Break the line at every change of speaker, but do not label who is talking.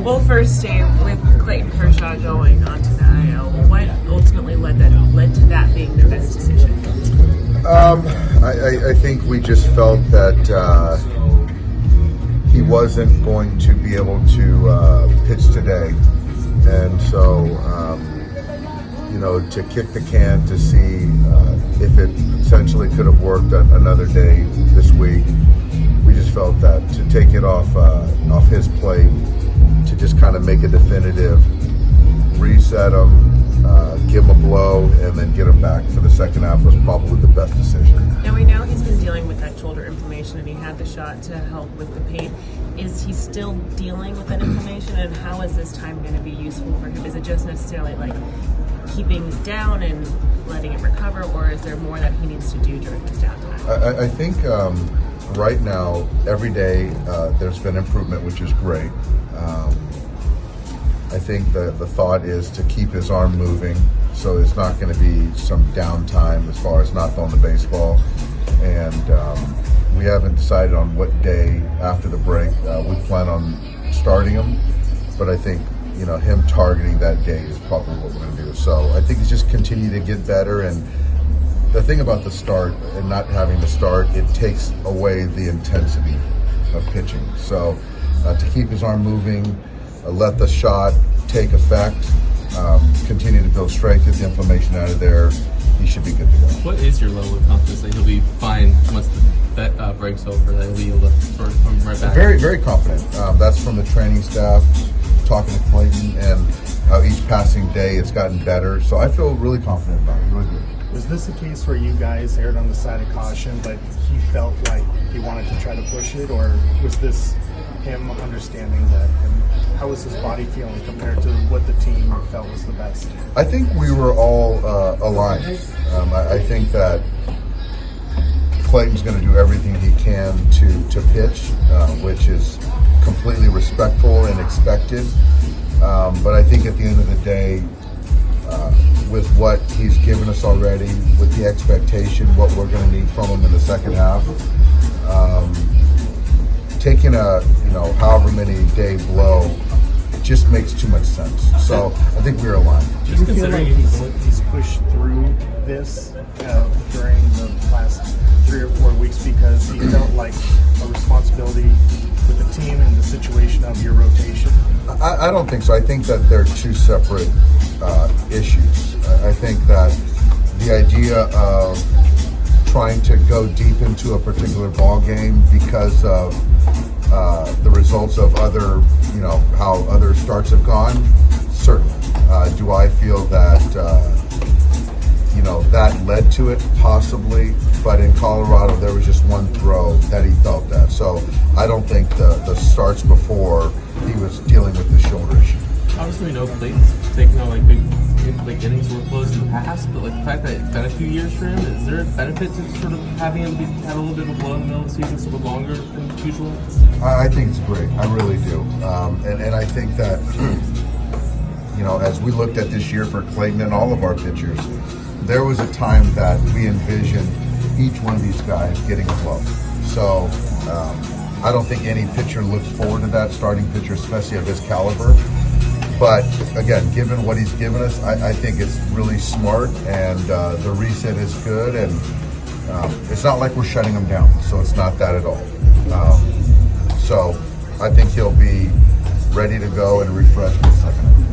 Well, first, Dave, with Clayton Kershaw going onto the IL, what ultimately led to that being the best decision?
I think we just felt that he wasn't going to be able to pitch today, and so to kick the can to see if it essentially could have worked another day this week. We just felt that to take it off his plate, to just kind of make a definitive, reset him, give him a blow, and then get him back for the second half was probably the best decision.
Now we know he's been dealing with that shoulder inflammation, and he had the shot to help with the pain. Is he still dealing with that inflammation, and how is this time going to be useful for him? Is it just necessarily like keeping it down and letting it recover, or is there more that he needs to do during his downtime?
I think right now, every day, there's been improvement, which is great. I think the thought is to keep his arm moving, so it's not going to be some downtime as far as not throwing the baseball. And we haven't decided on what day after the break we plan on starting him, but I think him targeting that day is probably what we're going to do. So I think it's just continue to get better. And the thing about the start and not having to start, it takes away the intensity of pitching. So to keep his arm moving, let the shot take effect, continue to build strength, get the inflammation out of there, he should be good to go.
What is your level of confidence that he'll be fine once that break's over, that he'll be able to sort of come right back?
Very, very confident. That's from the training staff, talking to Clayton, and how each passing day it's gotten better. So I feel really confident about it, really good.
Was this a case where you guys erred on the side of caution, but he felt like he wanted to try to push it, or was this him understanding that? And how was his body feeling compared to what the team felt was the best?
I think we were all aligned. I think that Clayton's going to do everything he can to pitch, which is completely respectful and expected. But I think at the end of the day, with what he's given us already, with the expectation, what we're going to need from him in the second half, taking a however many day blow just makes too much sense. So I think we're aligned.
Do you feel like he's pushed through this during the last 3 or 4 weeks because he felt like a responsibility with the team and the situation of your rotation?
I don't think so. I think that they're two separate issues. I think that the idea of trying to go deep into a particular ball game because of the results of other, how other starts have gone, certainly. Do I feel that, that led to it? Possibly. But in Colorado, there was just one throw that he felt that. So I don't think the starts before he was dealing with the shoulder issue.
Obviously, we know Clayton's taken on big innings workloads in the past, but the fact that it's been a few years for him, is there a benefit to sort of having him have a little bit of a blow in the middle of the season, so a little longer than usual?
I think it's great. I really do. And I think that, as we looked at this year for Clayton and all of our pitchers, there was a time that we envisioned each one of these guys getting a blow. So I don't think any pitcher looks forward to that, starting pitcher, especially of his caliber. But again, given what he's given us, I think it's really smart, and the reset is good, and it's not like we're shutting him down, so it's not that at all. So I think he'll be ready to go and refreshed for the second half.